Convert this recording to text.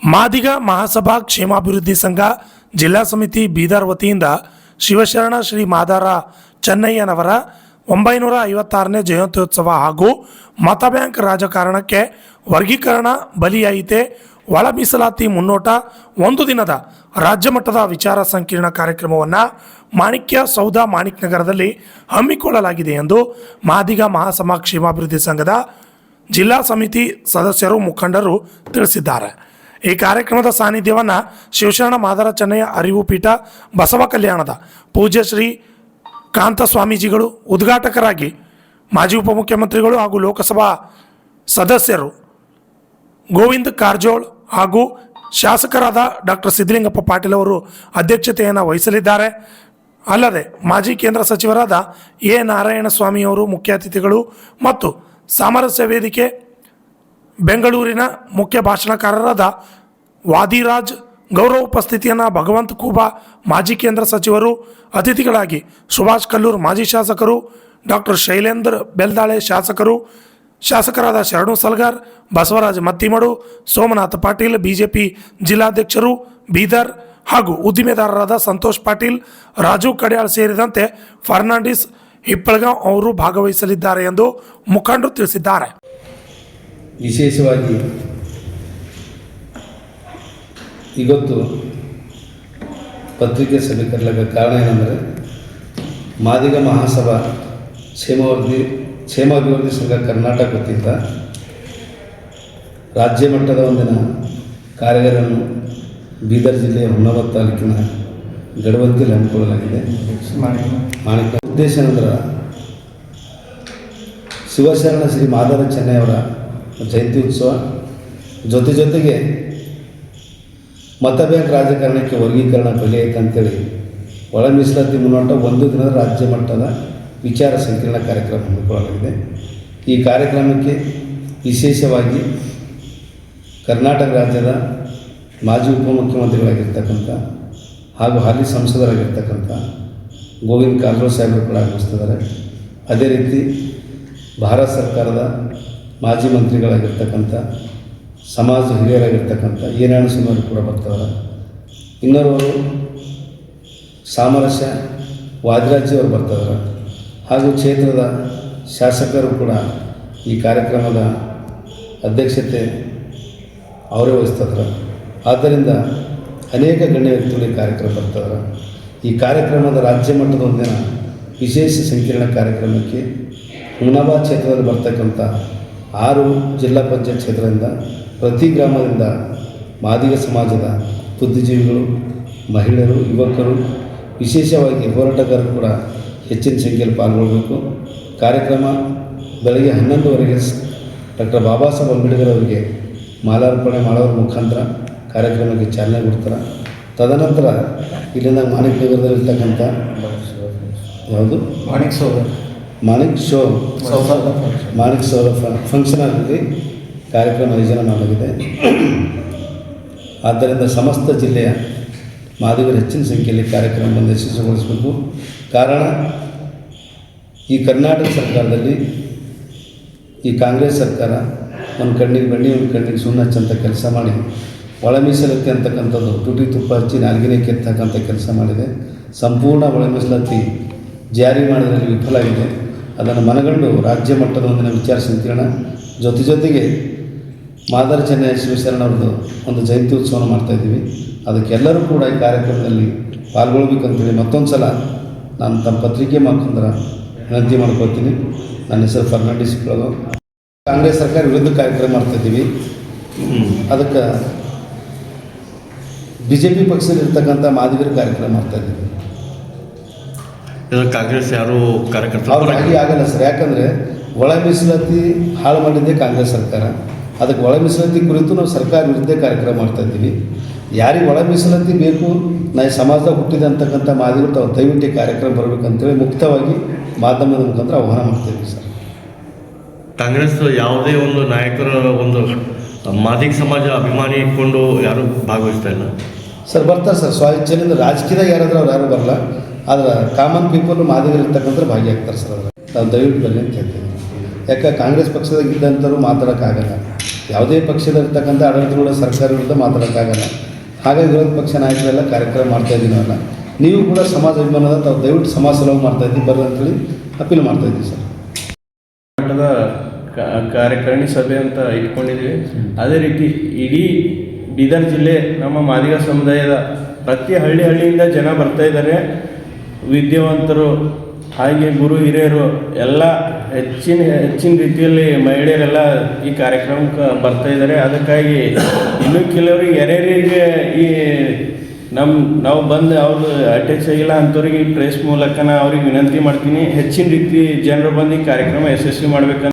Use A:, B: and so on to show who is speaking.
A: ಮಾದಿಗ ಮಹಾಸಭಾ ಕ್ಷೇಮಾಭಿವೃದ್ಧಿ ಸಂಘ ಜಿಲ್ಲಾ ಸಮಿತಿ ಬೀದರ್ ವತಿಯಿಂದ ಶಿವಶರಣ ಶ್ರೀ ಮಾದಾರ ಚೆನ್ನಯ್ಯನವರ 956ನೇ ಜಯಂತ್ಯೋತ್ಸವ ಹಾಗೂ ಮತ ಬ್ಯಾಂಕ್ ರಾಜಕಾರಣಕ್ಕೆ ವರ್ಗೀಕರಣ ಬಲಿಯಾಯಿತೆ ಒಳ ಮೀಸಲಾತಿ ಮುನ್ನೋಟ ಒಂದು ದಿನದ ರಾಜ್ಯ ಮಟ್ಟದ ವಿಚಾರ ಸಂಕಿರಣ ಕಾರ್ಯಕ್ರಮವನ್ನು ಮಾಣಿಕ್ಯ ಸೌಧ ಮಾಣಿಕ್ ನಗರದಲ್ಲಿ ಹಮ್ಮಿಕೊಳ್ಳಲಾಗಿದೆ ಎಂದು ಮಾದಿಗ ಮಹಾಸಭಾ ಕ್ಷೇಮಾಭಿವೃದ್ಧಿ ಸಂಘದ ಜಿಲ್ಲಾ ಸಮಿತಿ ಸದಸ್ಯರು ಮುಖಂಡರು ತಿಳಿಸಿದ್ದಾರೆ. ಈ ಕಾರ್ಯಕ್ರಮದ ಸಾನ್ನಿಧ್ಯವನ್ನು ಶಿವಶರಣ ಮಾದಾರ ಚೆನ್ನಯ್ಯ ಅರಿವು ಪೀಠ ಬಸವ ಕಲ್ಯಾಣದ ಪೂಜ್ಯ ಶ್ರೀ ಕಾಂತ ಸ್ವಾಮೀಜಿಗಳು, ಉದ್ಘಾಟಕರಾಗಿ ಮಾಜಿ ಉಪಮುಖ್ಯಮಂತ್ರಿಗಳು ಹಾಗೂ ಲೋಕಸಭಾ ಸದಸ್ಯರು ಗೋವಿಂದ ಕಾರಜೋಳ್ ಹಾಗೂ ಶಾಸಕರಾದ ಡಾಕ್ಟರ್ ಸಿದ್ದಲಿಂಗಪ್ಪ ಪಾಟೀಲ್ ಅವರು ಅಧ್ಯಕ್ಷತೆಯನ್ನು ವಹಿಸಲಿದ್ದಾರೆ. ಅಲ್ಲದೆ ಮಾಜಿ ಕೇಂದ್ರ ಸಚಿವರಾದ ಎ ನಾರಾಯಣಸ್ವಾಮಿಯವರು ಮುಖ್ಯ ಅತಿಥಿಗಳು ಮತ್ತು ಸಾಮರಸ್ಯ ವೇದಿಕೆ ಬೆಂಗಳೂರಿನ ಮುಖ್ಯ ಭಾಷಣಕಾರರಾದ ವಾದಿರಾಜ್ ಗೌರವ ಉಪಸ್ಥಿತಿಯನ್ನು ಭಗವಂತ ಖೂಬಾ ಮಾಜಿ ಕೇಂದ್ರ ಸಚಿವರು, ಅತಿಥಿಗಳಾಗಿ ಸುಭಾಷ್ ಕಲ್ಲೂರ್ ಮಾಜಿ ಶಾಸಕರು, ಡಾಕ್ಟರ್ ಶೈಲೇಂದ್ರ ಬೆಲ್ದಾಳೆ ಶಾಸಕರಾದ ಶರಣು ಸಲ್ಗಾರ್, ಬಸವರಾಜ್ ಮತ್ತಿಮಡು, ಸೋಮನಾಥ್ ಪಾಟೀಲ್ ಬಿಜೆಪಿ ಜಿಲ್ಲಾಧ್ಯಕ್ಷರು ಬೀದರ್ ಹಾಗೂ ಉದ್ದಿಮೆದಾರರಾದ ಸಂತೋಷ್ ಪಾಟೀಲ್, ರಾಜು ಕಡ್ಯಾಳ್ ಸೇರಿದಂತೆ ಫರ್ನಾಂಡಿಸ್ ಹಿಪ್ಪಳಗಾಂವ್ ಅವರು ಭಾಗವಹಿಸಲಿದ್ದಾರೆ ಎಂದು ಮುಖಂಡರು ತಿಳಿಸಿದ್ದಾರೆ.
B: ವಿಶೇಷವಾಗಿ ಇವತ್ತು ಪತ್ರಿಕೆ ಸಭೆ ಕರೆಯಲಿಕ್ಕೆ ಕಾರಣ ಏನಂದರೆ ಮಾದಿಗ ಮಹಾಸಭಾ ಕ್ಷೇಮಾಭಿವೃದ್ಧಿ ಸಂಘ ಕರ್ನಾಟಕ ವತಿಯಿಂದ ರಾಜ್ಯ ಮಟ್ಟದ ಒಂದಿನ ಕಾರ್ಯಾಗಾರವನ್ನು ಬೀದರ್ ಜಿಲ್ಲೆಯ ಹುಮನಾಬಾದ್ ತಾಲೂಕಿನ ಗಡವಂತಿಯಲ್ಲಿ ಹಮ್ಮಿಕೊಳ್ಳಲಾಗಿದೆ. ಮಾಣಿಕ ಉದ್ದೇಶ ಏನಂದ್ರೆ ಶಿವಶರಣ ಶ್ರೀ ಮಾದಾರ ಚೆನ್ನಯ್ಯವರ ಜಯಂತಿ ಉತ್ಸವ ಜೊತೆಗೆ ಮತ ಬ್ಯಾಂಕ್ ರಾಜಕಾರಣಕ್ಕೆ ವರ್ಗೀಕರಣ ಬಲಿಯಾಯಿತು ಅಂತೇಳಿ ಒಳ ಮೀಸಲಾತಿ ಮುನ್ನೋಟ ಒಂದು ದಿನದ ರಾಜ್ಯ ಮಟ್ಟದ ವಿಚಾರ ಸಂಕಿರಣ ಕಾರ್ಯಕ್ರಮ ಹಮ್ಮಿಕೊಳ್ಳಲಾಗಿದೆ. ಈ ಕಾರ್ಯಕ್ರಮಕ್ಕೆ ವಿಶೇಷವಾಗಿ ಕರ್ನಾಟಕ ರಾಜ್ಯದ ಮಾಜಿ ಉಪಮುಖ್ಯಮಂತ್ರಿಗಳಾಗಿರ್ತಕ್ಕಂಥ ಹಾಗೂ ಹಾಲಿ ಸಂಸದರಾಗಿರ್ತಕ್ಕಂಥ ಗೋವಿಂದ ಕಾರಜೋಳ್ ಸಾಹೇಬರು ಕೂಡ ಆಗಮಿಸ್ತಿದ್ದಾರೆ. ಅದೇ ರೀತಿ ಭಾರತ ಸರ್ಕಾರದ ಮಾಜಿ ಮಂತ್ರಿಗಳಾಗಿರ್ತಕ್ಕಂಥ ಸಮಾಜ ಹಿರಿಯರಾಗಿರ್ತಕ್ಕಂಥ ಎ ನಾರಾಯಣಸ್ವಾಮಿ ಕೂಡ ಬರ್ತಾರೆ. ಇನ್ನೋರ್ವರು ಸಾಮರಸ್ಯ ವಾದಿರಾಜಿಯವರು ಬರ್ತಿದ್ದಾರೆ. ಹಾಗೂ ಕ್ಷೇತ್ರದ ಶಾಸಕರು ಕೂಡ ಈ ಕಾರ್ಯಕ್ರಮದ ಅಧ್ಯಕ್ಷತೆ ಅವರೇ ವಹಿಸ್ತಿದ್ದಾರೆ. ಆದ್ದರಿಂದ ಅನೇಕ ಗಣ್ಯ ವ್ಯಕ್ತಿಗಳು ಈ ಕಾರ್ಯಕ್ರಮ ಬರ್ತಿದ್ದಾರೆ. ಈ ಕಾರ್ಯಕ್ರಮದ ರಾಜ್ಯ ಮಟ್ಟದ ಒಂದಿನ ವಿಶೇಷ ಸಂಕಿರಣ ಕಾರ್ಯಕ್ರಮಕ್ಕೆ ಹುಮನಾಬಾದ್ ಕ್ಷೇತ್ರದಲ್ಲಿ ಬರ್ತಕ್ಕಂಥ 6 ಜಿಲ್ಲಾ ಪಂಚಾಯತ್ ಕ್ಷೇತ್ರದಿಂದ ಪ್ರತಿ ಗ್ರಾಮದಿಂದ ಮಾದಿಗ ಸಮಾಜದ ಬುದ್ಧಿಜೀವಿಗಳು, ಮಹಿಳೆಯರು, ಯುವಕರು, ವಿಶೇಷವಾಗಿ ಹೋರಾಟಗಾರರು ಕೂಡ ಹೆಚ್ಚಿನ ಸಂಖ್ಯೆಯಲ್ಲಿ ಪಾಲ್ಗೊಳ್ಳಬೇಕು. ಕಾರ್ಯಕ್ರಮ ಬೆಳಗ್ಗೆ 11 ಡಾಕ್ಟರ್ ಬಾಬಾ ಸಾಹೇಬ್ ಅಂಬೇಡ್ಕರ್ ಅವರಿಗೆ ಮಾಲಾರ್ಪಣೆ ಮಾಡೋದ್ರ ಮುಖಾಂತರ ಕಾರ್ಯಕ್ರಮಕ್ಕೆ ಚಾಲನೆ ಕೊಡ್ತಾರೆ. ತದನಂತರ ಇಲ್ಲಿಂದ ಮಾಣಿಕ್ ನಗರದಲ್ಲಿರ್ತಕ್ಕಂಥ ಯಾವುದು ಮಾಣಿಕ್ ಸೌಧ ಫಂಕ್ಷನ್ ಆಗಿ ಕಾರ್ಯಕ್ರಮ ಆಯೋಜನೆ ಮಾಡಲಾಗಿದೆ. ಆದ್ದರಿಂದ ಸಮಸ್ತ ಜಿಲ್ಲೆಯ ಮಾದಿಗರು ಹೆಚ್ಚಿನ ಸಂಖ್ಯೆಯಲ್ಲಿ ಕಾರ್ಯಕ್ರಮವನ್ನು ಯಶಸ್ವಿಗೊಳಿಸಬೇಕು. ಕಾರಣ ಈ ಕರ್ನಾಟಕ ಸರ್ಕಾರದಲ್ಲಿ ಈ ಕಾಂಗ್ರೆಸ್ ಸರ್ಕಾರ ಒಂದು ಕಣ್ಣಿಗೆ ಬೆಣ್ಣೆ ಒಂದು ಕಣ್ಣಿಗೆ ಸುಣ್ಣ ಹಚ್ಚಂತ ಕೆಲಸ ಮಾಡಿ ಒಳ ಮೀಸಲಾತಿ ಅಂತಕ್ಕಂಥದ್ದು ತುಟಿ ತುಪ್ಪ ಹಚ್ಚಿ ನಾಲ್ಗಿನೇ ಕೆತ್ತಕ್ಕಂಥ ಕೆಲಸ ಮಾಡಿದೆ. ಸಂಪೂರ್ಣ ಒಳ ಮೀಸಲಾತಿ ಜಾರಿ ಮಾಡೋದ್ರಲ್ಲಿ ವಿಫಲ ಆಗಿದೆ. ಅದನ್ನು ಮನಗಂಡು ರಾಜ್ಯ ಮಟ್ಟದ ಒಂದಿನ ವಿಚಾರ ಸಂಕಿರಣ ಜೊತೆಗೆ ಮಾದಾರ ಚೆನ್ನಯ್ಯ ಶಿವಶರಣವ್ರದ್ದು ಒಂದು ಜಯಂತಿ ಉತ್ಸವನ ಮಾಡ್ತಾಯಿದ್ದೀವಿ. ಅದಕ್ಕೆಲ್ಲರೂ ಕೂಡ ಈ ಕಾರ್ಯಕ್ರಮದಲ್ಲಿ ಪಾಲ್ಗೊಳ್ಬೇಕಂತೇಳಿ ಮತ್ತೊಂದು ಸಲ ನಾನು ತಮ್ಮ ಪತ್ರಿಕೆ ಮುಖಾಂತರ ವಿನಂತಿ ಮಾಡ್ಕೊಳ್ತೀನಿ. ನನ್ನ ಹೆಸರು ಫರ್ನಾಂಡಿಸ್ ಹಿಪ್ಪಳಗಾಂವ್. ಕಾಂಗ್ರೆಸ್ ಸರ್ಕಾರ ವಿರುದ್ಧ ಕಾರ್ಯಕ್ರಮ ಮಾಡ್ತಾಯಿದ್ದೀವಿ. ಅದಕ್ಕೆ BJP ಪಕ್ಷದಲ್ಲಿರ್ತಕ್ಕಂಥ ಮಾದಿಗರು ಕಾರ್ಯಕ್ರಮ ಮಾಡ್ತಾಯಿದ್ದೀವಿ.
C: ಕಾಂಗ್ರೆಸ್ ಯಾರು ಕಾರ್ಯಕರ್ತರು
B: ಅವ್ರು ಆಗಲ್ಲ ಸರ್. ಯಾಕಂದರೆ ಒಳ ಮೀಸಲಾತಿ ಹಾಳು ಮಾಡಿದ್ದೇ ಕಾಂಗ್ರೆಸ್ ಸರ್ಕಾರ. ಅದಕ್ಕೆ ಒಳ ಮೀಸಲಾತಿ ಕುರಿತು ನಾವು ಸರ್ಕಾರ ವಿರುದ್ಧ ಕಾರ್ಯಕ್ರಮ ಮಾಡ್ತಾಯಿದ್ದೀವಿ. ಯಾರಿಗೆ ಒಳ ಮೀಸಲಾತಿ ಬೇಕು, ನಾ ಈ ಸಮಾಜದಾಗ ಹುಟ್ಟಿದೆ ಅಂತಕ್ಕಂಥ ಮಾದಿಗರು ತಾವು ದಯವಿಟ್ಟು ಕಾರ್ಯಕ್ರಮ ಬರಬೇಕಂತೇಳಿ ಮುಕ್ತವಾಗಿ ಮಾಧ್ಯಮದ ಮುಖಾಂತರ ಆಹ್ವಾನ ಮಾಡ್ತಾಯಿದ್ದೀವಿ ಸರ್.
C: ಕಾಂಗ್ರೆಸ್ ಯಾವುದೇ ಒಂದು ನಾಯಕರ ಒಂದು ಮಾದಿಗ ಸಮಾಜ ಅಭಿಮಾನಿ ಇಟ್ಕೊಂಡು ಯಾರು ಭಾಗವಹಿಸ್ತಾ ಇಲ್ಲ
B: ಸರ್. ಬರ್ತಾರೆ ಸರ್, ಸ್ವೇಚ್ಛೆಯಿಂದ. ರಾಜಕೀಯದಾಗ ಯಾರಾದರೂ ಅವ್ರು ಯಾರು ಬರಲ್ಲ. ಆದರೆ ಕಾಮನ್ ಪೀಪಲ್ ಮಾದಿಗರು ಇರ್ತಕ್ಕಂಥ ಭಾಗಿಯಾಗ್ತಾರೆ ಸರ್. ಅದರ ನಾವು ದಯವಿಟ್ಟು ಬರಲಿ ಅಂತ ಹೇಳ್ತೀವಿ. ಯಾಕೆ ಕಾಂಗ್ರೆಸ್ ಪಕ್ಷದಾಗ ಇದ್ದಂಥವ್ರು ಮಾತಾಡೋಕ್ಕಾಗಲ್ಲ. ಯಾವುದೇ ಪಕ್ಷದಲ್ಲಿರ್ತಕ್ಕಂಥ ಆಡಳಿತಗಳ ಸರ್ಕಾರ ವಿರುದ್ಧ ಮಾತಾಡೋಕ್ಕಾಗಲ್ಲ. ಹಾಗಾಗಿ ವಿರೋಧ ಪಕ್ಷ ನಾಯಕರೆಲ್ಲ ಕಾರ್ಯಕ್ರಮ ಮಾಡ್ತಾಯಿದ್ದೀವಿ ನಾವೆಲ್ಲ. ನೀವು ಕೂಡ ಸಮಾಜ ಅಭಿಮಾನದ ತಾವು ದಯವಿಟ್ಟು ಸಮಾಜ ಸೇವೆ ಮಾಡ್ತಾಯಿದ್ದೀವಿ ಬರ್ರಿ ಅಂತೇಳಿ ಅಪೀಲ್ ಮಾಡ್ತಾಯಿದ್ದೀವಿ ಸರ್.
D: ಮಟ್ಟದ ಕಾರ್ಯಕಾರಿಣಿ ಸಭೆ ಅಂತ ಇಟ್ಕೊಂಡಿದ್ದೀವಿ. ಅದೇ ರೀತಿ ಇಡೀ ಬೀದರ್ ಜಿಲ್ಲೆ ನಮ್ಮ ಮಾದಿಗ ಸಮುದಾಯದ ಪ್ರತಿ ಹಳ್ಳಿಯಿಂದ ಜನ ಬರ್ತಾ ಇದ್ದಾರೆ. ವಿದ್ಯಾವಂತರು ಹಾಗೆ ಗುರು ಹಿರಿಯರು ಎಲ್ಲ ಹೆಚ್ಚಿನ ರೀತಿಯಲ್ಲಿ ಮಹಿಳೆಯರೆಲ್ಲ ಈ ಕಾರ್ಯಕ್ರಮಕ್ಕೆ ಬರ್ತಾ ಇದ್ದಾರೆ. ಅದಕ್ಕಾಗಿ ಇನ್ನೂ ಕೆಲವರಿಗೆ ಯಾರ್ಯಾರಿಗೆ ಈ ನಾವು ಬಂದು ಅವ್ರು ಅಟ್ಯಾಚ್ ಆಗಿಲ್ಲ ಅಂಥವ್ರಿಗೆ ಈ ಪ್ರೆಸ್ ಮೂಲಕ ಅವ್ರಿಗೆ ವಿನಂತಿ ಮಾಡ್ತೀನಿ, ಹೆಚ್ಚಿನ ರೀತಿ ಜನರು ಬಂದು ಈ ಕಾರ್ಯಕ್ರಮ ಯಶಸ್ವಿ ಮಾಡಬೇಕಂತ.